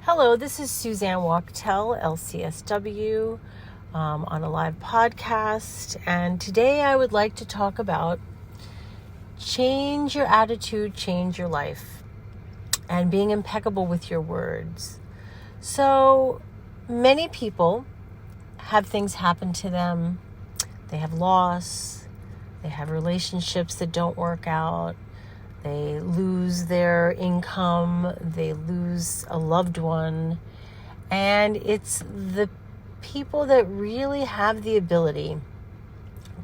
Hello, this is Suzanne Wachtel, LCSW, on a live podcast. And today I would like to talk about change your attitude, change your life, and being impeccable with your words. So many people have things happen to them. They have loss. They have relationships that don't work out. They lose their income, they lose a loved one, and it's the people that really have the ability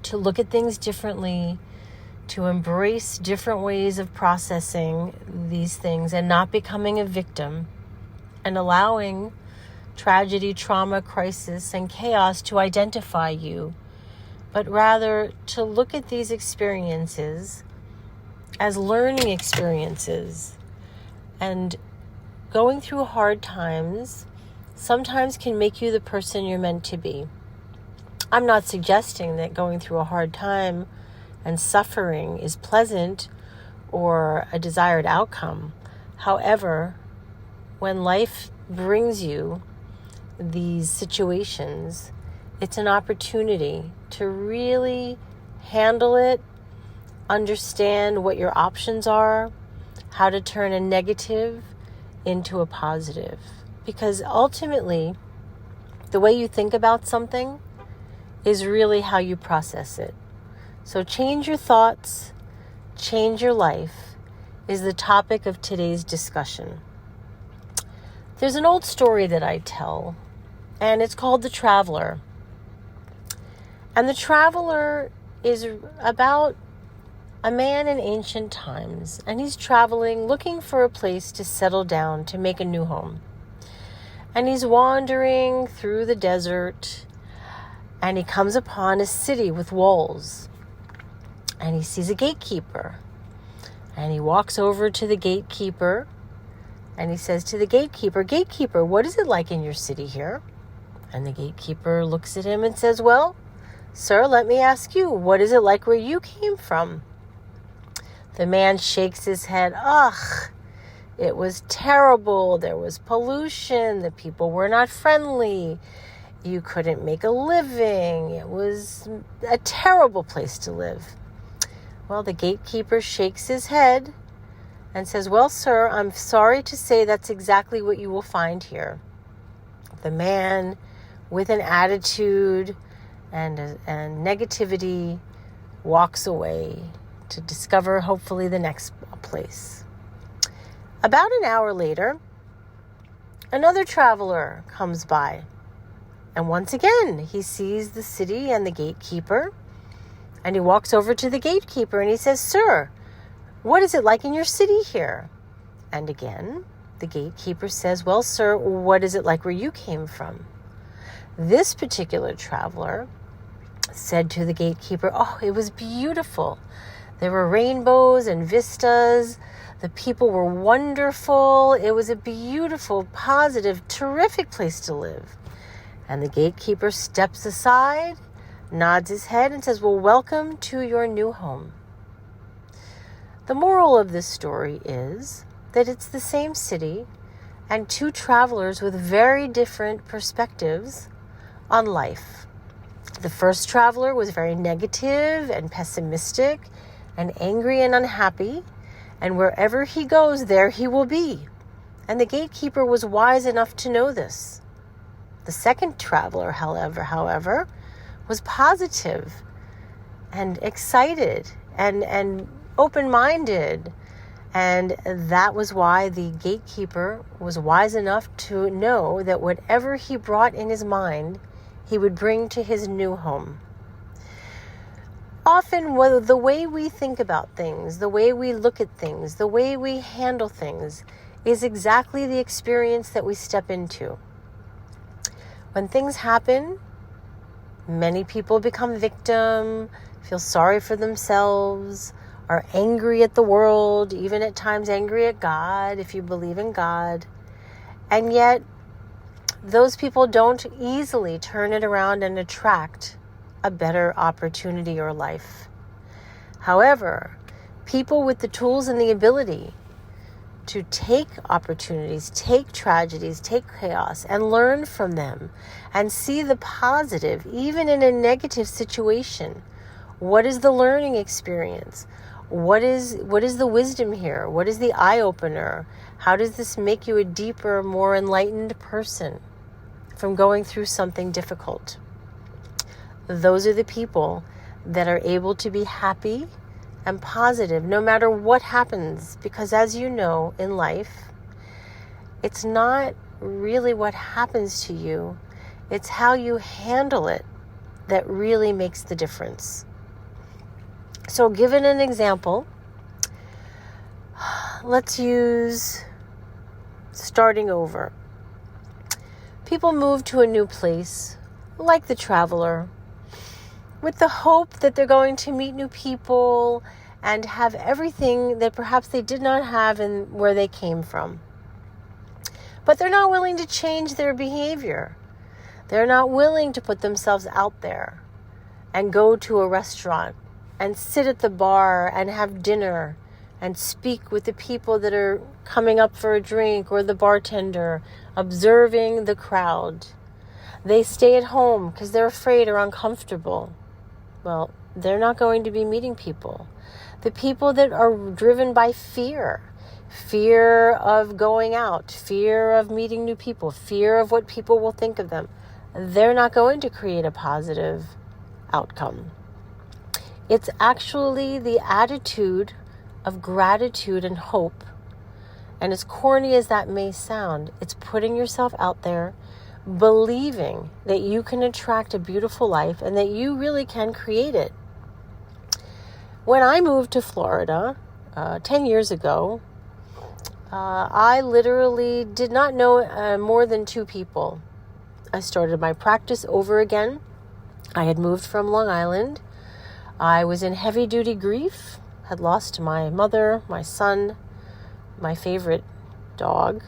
to look at things differently, to embrace different ways of processing these things and not becoming a victim and allowing tragedy, trauma, crisis, and chaos to identify you, but rather to look at these experiences as learning experiences. And going through hard times sometimes can make you the person you're meant to be. I'm not suggesting that going through a hard time and suffering is pleasant or a desired outcome. However, when life brings you these situations, it's an opportunity to really handle it, understand what your options are, how to turn a negative into a positive. Because ultimately, the way you think about something is really how you process it. So change your thoughts, change your life is the topic of today's discussion. There's an old story that I tell, and it's called The Traveler. And The Traveler is about a man in ancient times, and he's traveling, looking for a place to settle down, to make a new home. And he's wandering through the desert, and he comes upon a city with walls, and he sees a gatekeeper, and he walks over to the gatekeeper, and he says to the gatekeeper, "Gatekeeper, what is it like in your city here?" And the gatekeeper looks at him and says, "Well, sir, let me ask you, what is it like where you came from?" The man shakes his head. "Ugh, it was terrible. There was pollution. The people were not friendly. You couldn't make a living. It was a terrible place to live." Well, the gatekeeper shakes his head and says, "Well, sir, I'm sorry to say that's exactly what you will find here." The man, with an attitude and negativity, walks away to discover hopefully the next place. About an hour later, another traveler comes by. And once again, he sees the city and the gatekeeper. And he walks over to the gatekeeper and he says, "Sir, what is it like in your city here?" And again, the gatekeeper says, "Well, sir, what is it like where you came from?" This particular traveler said to the gatekeeper, "Oh, it was beautiful. There were rainbows and vistas. The people were wonderful. It was a beautiful, positive, terrific place to live." And the gatekeeper steps aside, nods his head, and says, "Well, welcome to your new home." The moral of this story is that it's the same city and two travelers with very different perspectives on life. The first traveler was very negative and pessimistic and angry and unhappy, and wherever he goes, there he will be. And the gatekeeper was wise enough to know this. The second traveler, however, was positive and excited and open-minded, and that was why the gatekeeper was wise enough to know that whatever he brought in his mind, he would bring to his new home. Often, the way we think about things, the way we look at things, the way we handle things is exactly the experience that we step into. When things happen, many people become victim, feel sorry for themselves, are angry at the world, even at times angry at God, if you believe in God. And yet, those people don't easily turn it around and attract a better opportunity or life. However, people with the tools and the ability to take opportunities, take tragedies, take chaos, and learn from them and see the positive, even in a negative situation. What is the learning experience? What is the wisdom here? What is the eye-opener? How does this make you a deeper, more enlightened person from going through something difficult? Those are the people that are able to be happy and positive no matter what happens, because as you know in life, it's not really what happens to you, it's how you handle it that really makes the difference. So given an example, let's use starting over. People move to a new place, like the traveler, with the hope that they're going to meet new people and have everything that perhaps they did not have in where they came from. But they're not willing to change their behavior. They're not willing to put themselves out there and go to a restaurant and sit at the bar and have dinner and speak with the people that are coming up for a drink or the bartender, observing the crowd. They stay at home because they're afraid or uncomfortable. Well, they're not going to be meeting people. The people that are driven by fear of going out, fear of meeting new people, fear of what people will think of them, they're not going to create a positive outcome. It's actually the attitude of gratitude and hope. And as corny as that may sound, it's putting yourself out there, believing that you can attract a beautiful life and that you really can create it. When I moved to Florida 10 years ago, I literally did not know more than 2 people. I started my practice over again. I had moved from Long Island. I was in heavy-duty grief, had lost my mother, my son, my favorite dog,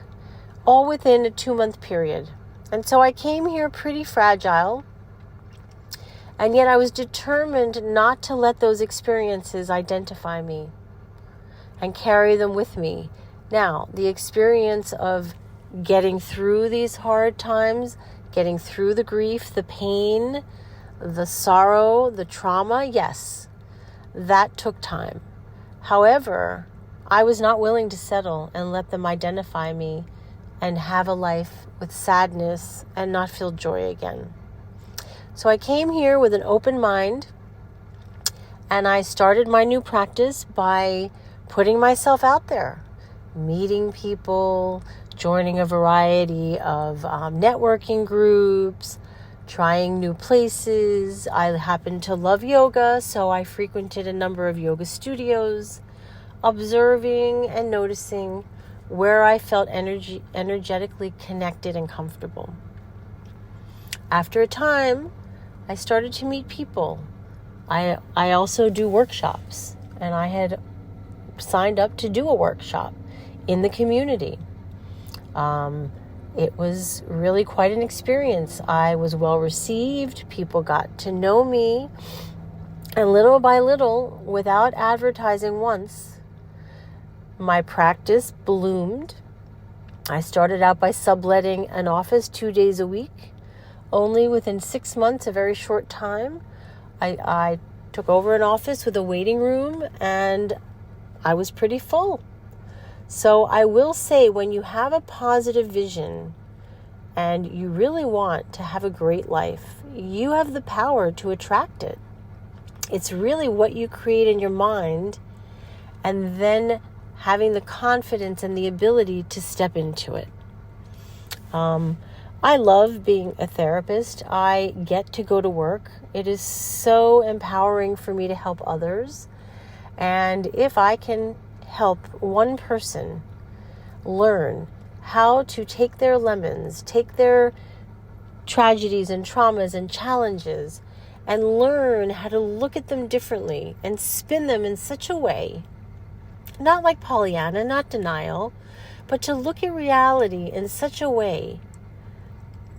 all within a 2-month period. And so I came here pretty fragile, and yet I was determined not to let those experiences identify me and carry them with me. Now, the experience of getting through these hard times, getting through the grief, the pain, the sorrow, the trauma, yes, that took time. However, I was not willing to settle and let them identify me and have a life with sadness and not feel joy again. So I came here with an open mind, and I started my new practice by putting myself out there, meeting people, joining a variety of networking groups, trying new places. I happen to love yoga, so I frequented a number of yoga studios, observing and noticing where I felt energetically connected and comfortable. After a time, I started to meet people. I also do workshops, and I had signed up to do a workshop in the community. It was really quite an experience. I was well received. People got to know me, and little by little, without advertising once, my practice bloomed. I started out by subletting an office 2 days a week. Only within 6 months, a very short time, I took over an office with a waiting room, and I was pretty full. So I will say, when you have a positive vision and you really want to have a great life, you have the power to attract it. It's really what you create in your mind, and then having the confidence and the ability to step into it. I love being a therapist. I get to go to work. It is so empowering for me to help others. And if I can help one person learn how to take their lemons, take their tragedies and traumas and challenges, and learn how to look at them differently and spin them in such a way, not like Pollyanna, not denial, but to look at reality in such a way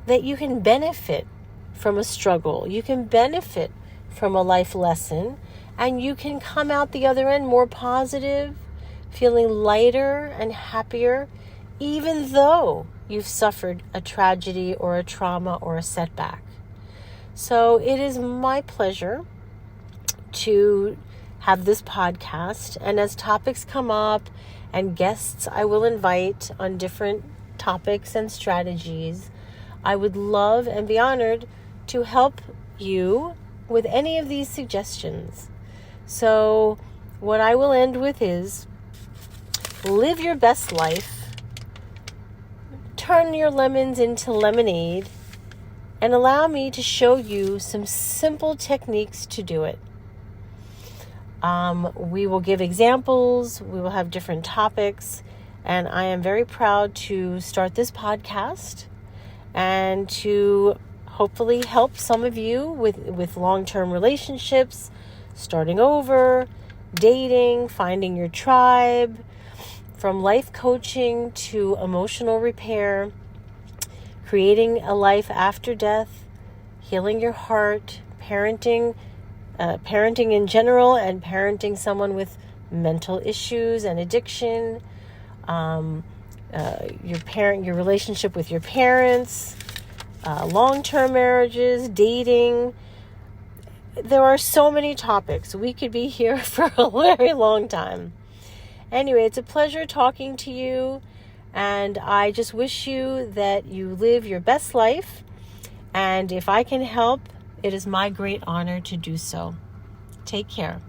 that you can benefit from a struggle, you can benefit from a life lesson, and you can come out the other end more positive, feeling lighter and happier, even though you've suffered a tragedy or a trauma or a setback. So it is my pleasure to have this podcast, and as topics come up and guests I will invite on different topics and strategies, I would love and be honored to help you with any of these suggestions. So what I will end with is, live your best life, turn your lemons into lemonade, and allow me to show you some simple techniques to do it. We will give examples, we will have different topics, and I am very proud to start this podcast and to hopefully help some of you with long-term relationships, starting over, dating, finding your tribe, from life coaching to emotional repair, creating a life after death, healing your heart, parenting in general, and parenting someone with mental issues and addiction, your relationship with your parents, long-term marriages, dating. There are so many topics. We could be here for a very long time. Anyway, it's a pleasure talking to you, and I just wish you that you live your best life, and if I can help, it is my great honor to do so. Take care.